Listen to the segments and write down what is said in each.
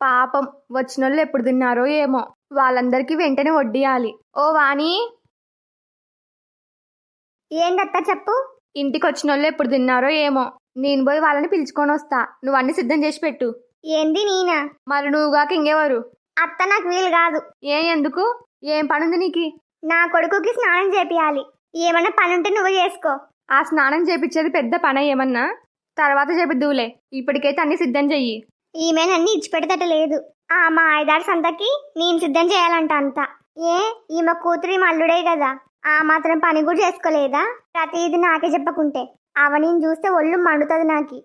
పాపం వచ్చినోళ్ళు ఎప్పుడు తిన్నారో ఏమో. వాళ్ళందరికీ వెంటనే వడ్డియాలి. ఓ వాణి, ఏందత్తా చెప్పు. ఇంటికి వచ్చినోళ్ళు ఎప్పుడు తిన్నారో ఏమో. నేను పోయి వాళ్ళని పిలుచుకొని వస్తా. నువ్వు అన్ని సిద్ధం చేసి పెట్టు. ఏంది నేనా? మరి నువ్వుగాక ఇంకెవరు? అత్త నాకు వీలు కాదు. ఎందుకు? ఏం పనుంది నీకు? నా కొడుకుకి స్నానం చేపియాలి. ఏమన్నా పనుంటే నువ్వు చేసుకో. ఆ స్నానం చేపించేది పెద్ద పని ఏమన్నా? తర్వాత చేపిద్దువులే. ఇప్పటికైతే అన్ని సిద్ధం చెయ్యి. ఈమెనన్నీ ఇచ్చిపెడతట లేదు. మా ఐదారు సంతకి నేను సిద్ధం చేయాలంట అంతా. ఈమె కూతురి మల్లుడే కదా, ఆ మాత్రం పని కూడా చేసుకోలేదా? ప్రతిదీ నాకే చెప్పకుంటే అవనీని చూస్తే ఒళ్ళు మండుతుంది నాకి.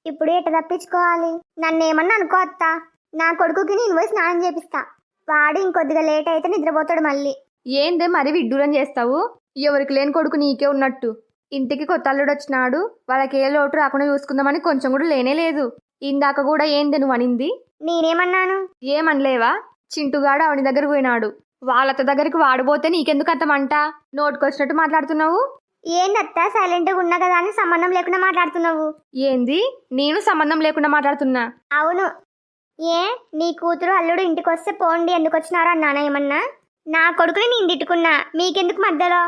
ఇప్పుడు ఎట తప్పించుకోవాలి? నన్నేమన్నా అనుకో అత్తా. నా కొడుకుకి నేను పోయి స్నానం చేపిస్తా. వాడు ఇంకొద్దిగా లేట్ అయితే నిద్రపోతాడు మళ్ళీ. ఏందే మరి విడ్డూరం చేస్తావు? ఎవరికి లేని కొడుకు నీకే ఉన్నట్టు. ఇంటికి కొత్త అల్లుడు వచ్చినాడు, వాళ్ళకి ఏ లోటు రాకుండా చూసుకుందామని కొంచెం కూడా లేనే లేదు. ఇందాక కూడా ఏంది నువ్వు అనింది? నేనేమన్నాను? ఏమనలేవా? చింటుగాడు అవని దగ్గరకు పోయినాడు. వాళ్ళతో దగ్గరికి వాడిపోతే నీకెందుకు అంతమంట? నోటుకొచ్చినట్టు మాట్లాడుతున్నావు. ఏందత్తా సైలెంట్గా ఉన్నా కదా అని సంబంధం లేకుండా మాట్లాడుతున్నావు. ఏంది? నేను సంబంధం లేకుండా మాట్లాడుతున్నా? అవును. నీ కూతురు అల్లుడు ఇంటికి వస్తే పోండి ఎందుకు వచ్చినారు అన్నానా ఏమన్నా? నా కొడుకుని నేను తిట్టుకున్నా, మీకెందుకు మధ్యలో?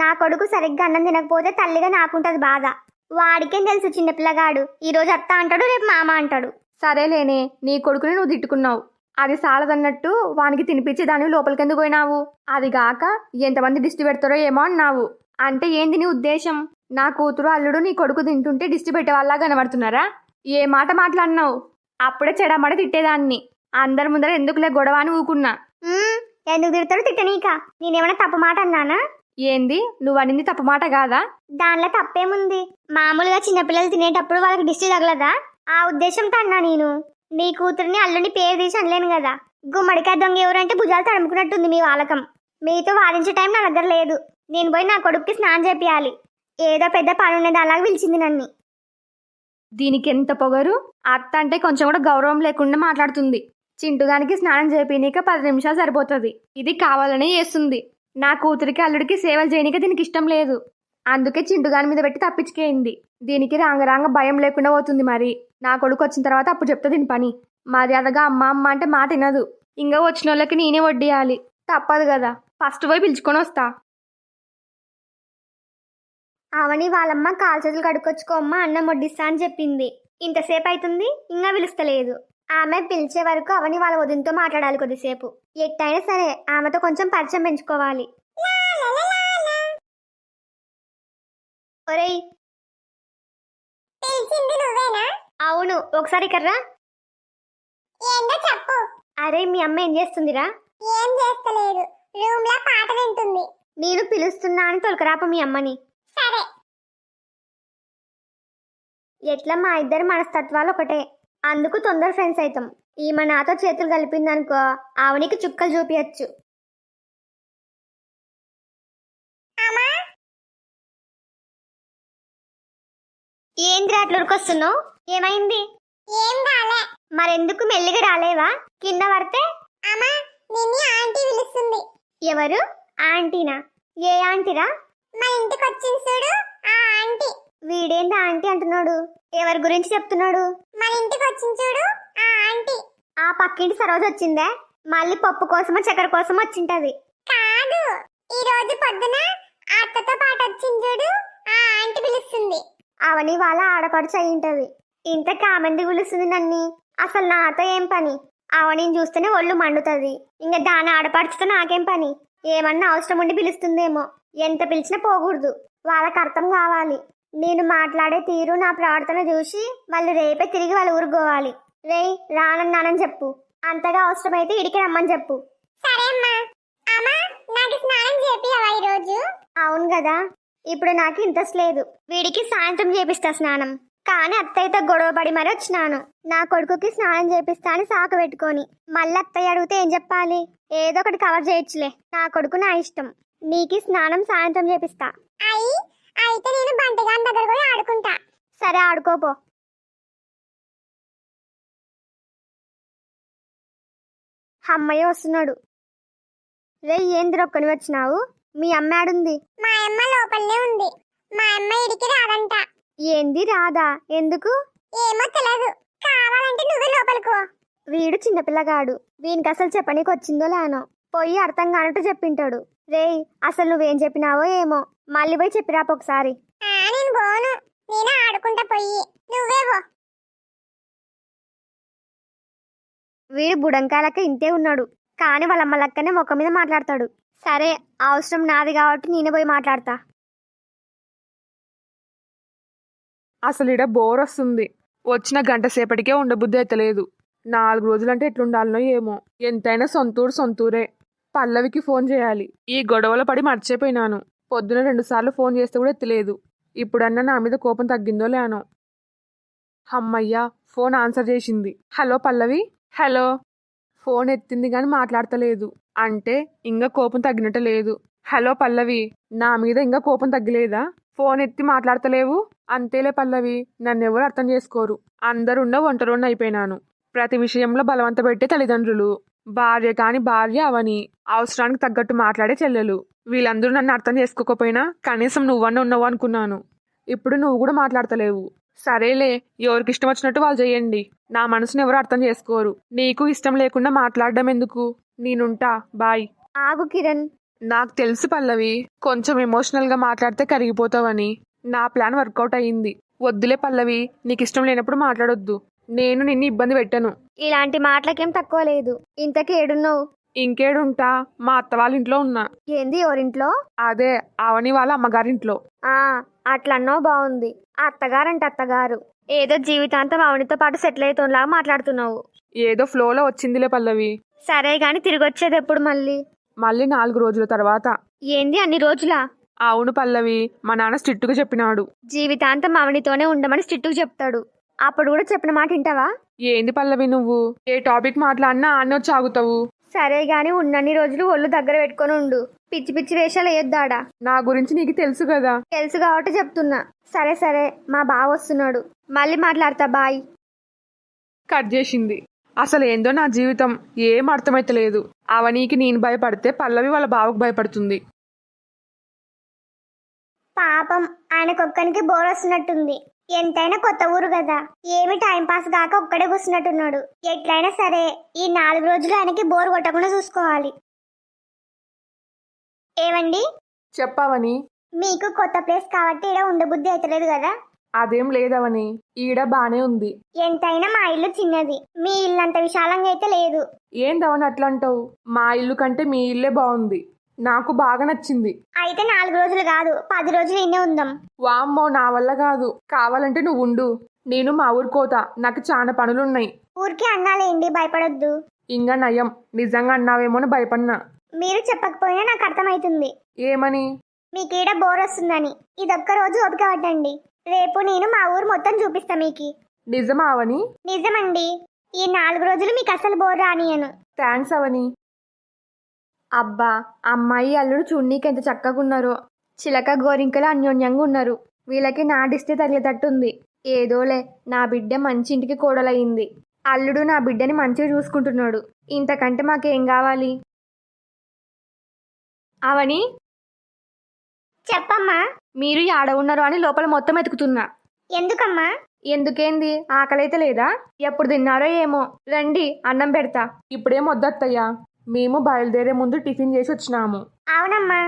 నా కొడుకు సరిగ్గా అన్నం తినకపోతే తల్లిగా నాకుంటది బాధ. వాడికేం తెలుసు చిన్నపిల్లగాడు. ఈరోజు అత్త అంటాడు, రేపు మామ అంటాడు. సరేలేనే, నీ కొడుకుని నువ్వు తిట్టుకున్నావు. అది సాలదన్నట్టు వానికి తినిపించి దాన్ని లోపలికెందుకు పోయినావు? అది గాక ఎంతమంది దిష్టి పెడతారో ఏమో అన్నావు. అంటే ఏంది నీ ఉద్దేశం? నా కూతురు అల్లుడు నీ కొడుకు తింటుంటే దిష్టి పెట్టే వాళ్ళ కనబడుతున్నారా? ఏ మాట మాట్లాడినావు? అప్పుడే చెడమడ తిట్టేదాన్ని. అందరి ముందర ఎందుకులే గొడవ అని ఊకున్నా. ఎందుకు తిడతాడు? తిట్టనీక నేనేమైనా తప్పు మాట అన్నానా? ఏంది? నువ్వు అనింది తప్పు మాట కాదా? దానిలో తప్పేముంది? మామూలుగా చిన్నపిల్లలు తినేటప్పుడు వాళ్ళకి దిష్టి తగలదా? ఆ ఉద్దేశంతో అన్నా నేను. నీ కూతురిని అల్లుని పేరు తీసి అనలేను కదా. గుమ్మడికాయ దొంగ ఎవరంటే భుజాలు తడుముకున్నట్టుంది మీ వాలకం. మీతో వాదించే టైం నా దగ్గర లేదు. నేను పోయి నా కొడుకుకి స్నానం చేపియాలి. ఏదో పెద్ద పని ఉన్నది అలాగే పిలిచింది నన్ను. దీనికి ఎంత పొగరు! అత్త అంటే కొంచెం కూడా గౌరవం లేకుండా మాట్లాడుతుంది. చింటుగానికి స్నానం చేపినీక 10 నిమిషాలు సరిపోతుంది. ఇది కావాలనే చేస్తుంది. నా కూతురికి అల్లుడికి సేవలు చేయనీక దీనికి ఇష్టం లేదు. అందుకే చింటుగాని మీద పెట్టి తప్పించుకేయింది. దీనికి రాంగ భయం లేకుండా పోతుంది. మరి నా కొడుకు వచ్చిన తర్వాత అప్పుడు చెప్తా దీని పని. మర్యాదగా అమ్మ అమ్మ అంటే మాట వినదు. ఇంకా వచ్చిన వాళ్ళకి నేనే వడ్డియాలి. తప్పదు కదా. ఫస్ట్ పోయి పిలుచుకొని వస్తా. అవని వాళ్ళమ్మ కాలు చేతులు కడుక్కొచ్చుకోమ్మ, అన్నం వడ్డిస్తా అని చెప్పింది. ఇంతసేపు అవుతుంది, ఇంకా పిలుస్తలేదు. ఆమె పిలిచే వరకు అవని వాళ్ళ వదినతో మాట్లాడాలి కొద్దిసేపు. ఎట్టయినా సరే ఆమెతో కొంచెం పరిచయం పెంచుకోవాలి. ఒరేయ్, అవును, ఒకసారి కర్రా. చెప్పు. అరే, మీ అమ్మ ఏం చేస్తుందిరా? ఏం చేస్తలేదు, రూమ్ లో పాట వింటుంది. నేను పిలుస్తున్నా అని తొలకరాప మీ అమ్మని. సరే. ఎట్లా మా ఇద్దరు మనస్తత్వాలు ఒకటే, అందుకు తొందర ఫ్రెండ్స్ అవుతాం. ఈమె నాతో చేతులు కలిపిందనుకో ఆవనికి చుక్కలు చూపించచ్చు. ఏంద్రా అట్లా ఉరికొస్తున్నావు? ఏమైంది? ఏం రాలే. మరెందుకు మెల్లిగా రాలేవా? కింద పడితే ఆంటీ పిలుస్తుంది. ఎవరు? ఆంటీనా? ఏ ఆంటీరా? మా ఇంటికి వచ్చింది చూడు, ఆ ఆంటీ. వీడేంటి ఆంటీ అంటున్నాడు? ఎవరి గురించి చెప్తున్నాడు? మన ఇంటికి వచ్చింది చూడు, ఆ ఆంటీ. ఆ పక్కింటి సరోజ వచ్చిందే? మళ్ళీ పప్పు కోసమో చక్కెర కోసం వచ్చింటది. కాదు, ఈ రోజు పొద్దున అత్తతో పాటు వచ్చింది చూడు, ఆ ఆంటీ పిలుస్తుంది. అవని వాళ్ళ ఆడపడుచు అయి ఉంటది. ఇంత కామెంది పిలుస్తుంది నన్ని. అసలు నాతో ఏం పని? అవని చూస్తేనే ఒళ్ళు మండుతుంది. ఇంకా దాని ఆడపడుచుతో నాకేం పని? ఏమన్నా అవసరం ఉండి పిలుస్తుందేమో. ఎంత పిలిచినా పోకూడదు. వాళ్ళకి అర్థం కావాలి. నేను మాట్లాడే తీరు, నా ప్రవర్తన చూసి మళ్ళీ రేపే తిరిగి వాళ్ళ ఊరుకోవాలి. రేయ్, రానన్నానని చెప్పు. అంతగా అవసరమైతే ఇడికి రమ్మని చెప్పు. సరే అమ్మా. అమ్మా, నాకు స్నానం చేపియవా ఈరోజు? అవును కదా, ఇప్పుడు నాకు ఇంట్రెస్ట్ లేదు. వీడికి సాయంత్రం చేపిస్తా స్నానం. కానీ అత్తయ్యతో గొడవ పడి మరి వచ్చినాను. నా కొడుకుకి స్నానం చేపిస్తా అని సాకు పెట్టుకొని మళ్ళీ అత్తయ్య అడిగితే ఏం చెప్పాలి? ఏదో ఒకటి కవర్ చేయొచ్చులే. నా కొడుకు నా ఇష్టం. నీకి స్నానం సాయంత్రం చేపిస్తా. అయితే నేను బంటిగాని దగ్గర పోయి ఆడుకుంటా. సరే, ఆడుకోపో. అమ్మయ్య వస్తున్నాడు. రే, ఏంది ఒక్కని వచ్చినావు? మీ అమ్మ ఆడుంది? మా అమ్మ లోపలనే ఉంది. మా అమ్మ ఇడికి రాదంట. ఏంది రాదా? ఎందుకు? ఏమో తెలియదు. కావాలంటే నువ్వే లోపలికో. వీడు చిన్నపిల్లగాడు, వీనికి అసలు చెప్పనీకి వచ్చిందో లేనో పోయి అర్థం కానట్టు చెప్పింటాడు. రేయ్ అసలు నువ్వేం చెప్పినావో ఏమో, మళ్ళీ పోయి చెప్పిరాప ఒకసారి. నేను పోను, నేను ఆడుకుంటా పోయి, నువ్వే పో. వీడు బుడంకాయలక్క ఇంతే ఉన్నాడు, కానీ వాళ్ళ అమ్మ లక్కనే ముఖం మీద మాట్లాడతాడు. సరే అవసరం నాది కాబట్టి నేనే పోయి మాట్లాడతా. అసలు ఈడ బోర్ వస్తుంది. వచ్చిన గంట సేపటికే ఉండబుద్ధి అయితలేదు. 4 రోజులంటే ఎట్లుండాలనో ఏమో. ఎంతైనా సొంతూరు సొంతూరే. పల్లవికి ఫోన్ చేయాలి. ఈ గొడవలో పడి మర్చిపోయినాను. పొద్దున 2 సార్లు ఫోన్ చేస్తే కూడా ఎత్తలేదు. ఇప్పుడన్నా నా మీద కోపం తగ్గిందో లేనో. అమ్మయ్యా, ఫోన్ ఆన్సర్ చేసింది. హలో పల్లవి. హలో. ఫోన్ ఎత్తింది కానీ మాట్లాడతలేదు. అంటే ఇంకా కోపం తగ్గినట్టు లేదు. హలో పల్లవి, నా మీద ఇంకా కోపం తగ్గలేదా? ఫోన్ ఎత్తి మాట్లాడతలేవు. అంతేలే పల్లవి, నన్నెవరు అర్థం చేసుకోరు. అందరున్న ఒంటరిని అయిపోయినాను. ప్రతి విషయంలో బలవంత పెట్టే తల్లిదండ్రులు, భార్య కాని భార్య అవని, అవసరానికి తగ్గట్టు మాట్లాడే చెల్లెలు, వీళ్ళందరూ నన్ను అర్థం చేసుకోకపోయినా కనీసం నువ్వన్నా ఉన్నావు అనుకున్నాను. ఇప్పుడు నువ్వు కూడా మాట్లాడతలేవు. సరేలే, ఎవరికి ఇష్టం వచ్చినట్టు వాళ్ళు చేయండి. నా మనసును ఎవరు అర్థం చేసుకోరు. నీకు ఇష్టం లేకుండా మాట్లాడడం ఎందుకు? నేనుంటా, బాయ్. ఆగు కిరణ్. నాకు తెలుసు పల్లవి, కొంచెం ఎమోషనల్గా మాట్లాడితే కరిగిపోతావని. నా ప్లాన్ వర్కౌట్ అయ్యింది. వద్దులే పల్లవి, నీకు ఇష్టం లేనప్పుడు మాట్లాడొద్దు. నేను నిన్ను ఇబ్బంది పెట్టను. ఇలాంటి మాటలకేం తక్కువ లేదు. ఇంతకీ ఏడున్నావు? ఇంకేడుంటా, మా అత్త వాళ్ళ ఇంట్లో ఉన్నా. ఏంది ఎవరింట్లో? అదే అవని వాళ్ళ అమ్మగారింట్లో. ఆ అట్లన్నో బాగుంది. అత్తగారంటే అత్తగారు, ఏదో జీవితాంతం అవనితో పాటు సెటిల్ అవుతుండలాగా మాట్లాడుతున్నావు. ఏదో ఫ్లోలో వచ్చిందిలే పల్లవి. సరే గాని తిరిగి వచ్చేది ఎప్పుడు మళ్ళీ? మళ్ళీ 4 రోజుల తర్వాత. ఏంది అన్ని రోజులా? అవును పల్లవి, మా నాన్న స్ట్రిక్ట్గా చెప్పినాడు. జీవితాంతం అవనితోనే ఉండమని స్ట్రిక్ట్గా చెప్తాడు. అప్పుడు కూడా చెప్పిన మాట వింటావా? ఏంది పల్లవి నువ్వు? ఏ టాపిక్ మాట్లాడినా ఆన్న వచ్చి ఆగుతావు. సరే గాని ఉన్నన్ని రోజులు ఒళ్ళు దగ్గర పెట్టుకొని ఉండు. పిచ్చి పిచ్చి వేషాలు వేయొద్దాడా. నా గురించి నీకు తెలుసు కదా. తెలుసు కాబట్టి చెప్తున్నా. సరే సరే, మా బావ వస్తున్నాడు, మళ్ళీ మాట్లాడతా, బాయ్. కట్ చేసింది. అసలు ఏందో నా జీవితం, ఏం అర్థమైతలేదు. అవనీకి నేను భయపడితే పల్లవి వాళ్ళ బావకు భయపడుతుంది. పాపం ఆయనకొక్కనికి బోర్ వస్తున్నట్టుంది. ఎంతైనా కొత్త ఊరు కదా, ఏమి టైం పాస్ కాక ఒక్కడే కూర్చున్నట్టున్నాడు. ఎట్లయినా సరే ఈ 4 రోజులు ఆయనకి బోర్ కొట్టకుండా చూసుకోవాలి. ఏవండి, చెప్పవని. మీకు కొత్త ప్లేస్ కాబట్టి ఈడ ఉండబుద్ధి అవుతలేదు కదా? అదేం లేదవని, ఈడ బానే ఉంది. ఎంతైనా మా ఇల్లు చిన్నది, మీ ఇల్లు అంత విశాలంగా అయితే లేదు. ఏందవని అట్లా అంటావు? మా ఇల్లు కంటే మీ ఇల్లే బాగుంది. నాకు బాగా నచ్చింది. అయితే 4 రోజులు కాదు, 10 రోజులు ఇన్నే ఉందాం. వామ్మో, నా వల్ల కాదు. కావాలంటే నువ్వు ఉండు, నేను మా ఊరు కోతా. నాకు చాలా పనులున్నాయి. ఊరికి అన్నాలేండి, భయపడొద్దు. ఇంకా నయం, నిజంగా అన్నావేమోని భయపడినా. మీరు చెప్పకపోయినా నాకు అర్థమవుతుంది. ఏమని? మీకు ఈడ బోర్ వస్తుందని. ఇదొక్క రోజు ఓపిక పట్టండి, రేపు నేను మా ఊరు మొత్తం చూపిస్తా మీకు. నిజమా అవని? నిజమండి, ఈ 4 రోజులు మీకు అసలు బోర్ రానియను. థ్యాంక్స్ అవని. అబ్బా, అమ్మాయి అల్లుడు చూడ్నీకి ఎంత చక్కగా ఉన్నారో. చిలక గోరింకలు అన్యోన్యంగా ఉన్నారు. వీళ్ళకి నా దిష్టి తగిలేటట్టుంది. ఏదోలే, నా బిడ్డ మంచి ఇంటికి కోడలయ్యింది. అల్లుడు నా బిడ్డని మంచిగా చూసుకుంటున్నాడు. ఇంతకంటే మాకేం కావాలి? అవని, చెప్పమ్మా. మీరు యాడ ఉన్నారు అని లోపల మొత్తం ఎతుకుతున్నా. ఎందుకమ్మా? ఎందుకేంది, ఆకలైతే లేదా? ఎప్పుడు తిన్నారో ఏమో. రండి, అన్నం పెడతా. ఇప్పుడేం వద్దత్తయ్యా, మేము బయలుదేరే ముందు టిఫిన్ చేసి వచ్చినాము. అవునమ్మా,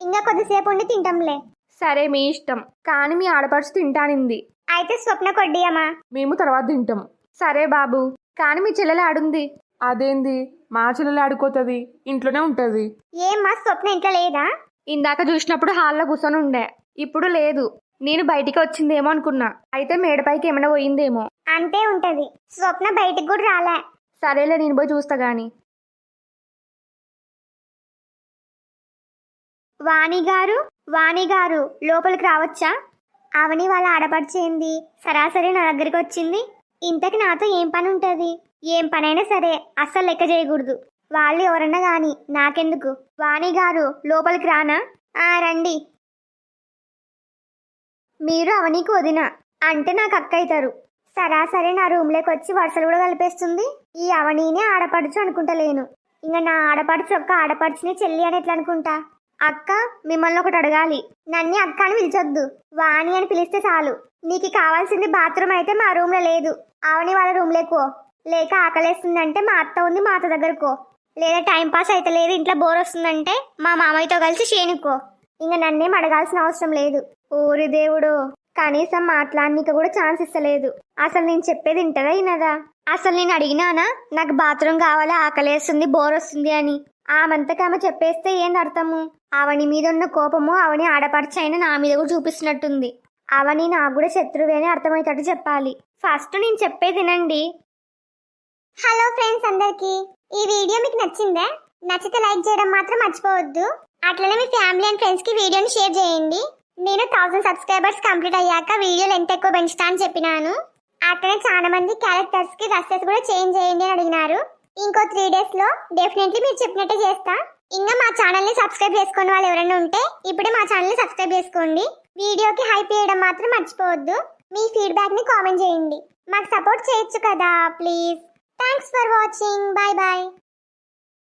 ఇంకా కొద్దిసేపు ఉండి తింటాంలే. సరే మీ ఇష్టం, కానీ మీ ఆడపడుచు తింటానింది. అయితే స్వప్న కొడ్డియమ్మా. మేము తర్వాత తింటాం. సరే బాబు, కానీ మీ చెల్లెలు ఆడుంది. అదేంది, మా చెల్లెలు ఆడుకోతుంది, ఇంట్లోనే ఉంటది. ఏమ్మా, స్వప్న ఇంట్లో లేదా? ఇందాక చూసినప్పుడు హాల్లో కూర్చొని ఉండే, ఇప్పుడు లేదు. నేను బయటికి వచ్చిందేమో అనుకున్నా. అయితే మేడపైకి ఏమైనా పోయిందేమో. అంతే ఉంటది, స్వప్న బయటికి కూడా రాలే. సరేలే, నేను పోయి చూస్తా గాని. వాణిగారు లోపలికి రావచ్చా? అవని వాళ్ళ ఆడపడిచేంది సరాసరి నా దగ్గరికి వచ్చింది. ఇంతకి నాతో ఏం పని ఉంటది? ఏం పనైనా సరే అస్సలు లెక్క చేయకూడదు. వాళ్ళు ఎవరన్నా గాని నాకెందుకు. వాణిగారు లోపలికి రానా? రండి. మీరు అవనీకి వదిన అంటే నాకు అక్క అవుతారు. సరాసరి నా రూమ్లోకి వచ్చి వరుసలు కూడా కలిపేస్తుంది. ఈ అవనీనే ఆడపడుచు అనుకుంటలేను. ఇంకా నా ఆడపడుచు ఒక్క ఆడపడుచుని చెల్లి అని ఎట్లా అనుకుంటా? అక్క, మిమ్మల్ని ఒకటి అడగాలి. నన్ను అక్క అని పిలిచొద్దు, వాణి అని పిలిస్తే చాలు. నీకు కావాల్సింది బాత్రూమ్ అయితే మా రూమ్లో లేదు, అవని వాళ్ళ రూమ్లోకి పో. లేక ఆకలేస్తుందంటే మా అత్త ఉంది మా అత్త దగ్గరకో, లేదా టైం పాస్ అయితే లేదు ఇంట్లో బోర్ వస్తుందంటే మా మామయ్యతో కలిసి చేనుకో. ఇంకా నన్నేం అడగాల్సిన అవసరం లేదు. ఊరి దేవుడు, కనీసం మాట్లాడనీక కూడా ఛాన్స్ ఇస్తలేదు. అసలు నేను చెప్పేది వింటదా వినదా? అసలు నేను అడిగినానా నాకు బాత్రూమ్ కావాలా, ఆకలేస్తుంది, బోర్ వస్తుంది అని? ఆమెంతకు ఆమె చెప్పేస్తే ఏంది అర్థము? అవని మీద ఉన్న కోపము అవని ఆడపడిచైనా నా మీద కూడా చూపిస్తున్నట్టుంది. అవని నాకు కూడా శత్రువే అని అర్థమయ్యేటట్టు చెప్పాలి. ఫస్ట్ నేను చెప్పేది వినండి. హలో ఫ్రెండ్స్ అందరికి, ఈ వీడియో మీకు నచ్చిందా? నచ్చితే లైక్ చేయడం మాత్రం మర్చిపోవద్దు. అట్లనే మీ ఫ్యామిలీ అండ్ ఫ్రెండ్స్ కి వీడియోని షేర్ చేయండి. నేను 1000 సబ్స్క్రైబర్స్ కంప్లీట్ అయ్యాక వీడియోలు ఎంత ఎక్కువ పెంచుతా అని చెప్పినాను. అట్లనే చాలా మంది క్యారెక్టర్స్ కి డ్రెస్సెస్ కూడా చేంజ్ చేయండి అని అడిగినారు. ఇంకో 3 days లో డెఫినెట్లీ మీరు చెప్పినట్టే చేస్తా. ఇంకా మా ఛానల్ ని సబ్స్క్రైబ్ చేసుకున్న వాళ్ళు ఎవరైనా ఉంటే ఇప్పుడే మా ఛానల్ ని సబ్స్క్రైబ్ చేసుకోండి. వీడియోకి హైప్ చేయడం మాత్రం మర్చిపోవద్దు. మీ ఫీడ్బ్యాక్ ని కామెంట్ చేయండి. మాకు సపోర్ట్ చేయొచ్చు కదా please. Thanks for watching. Bye bye.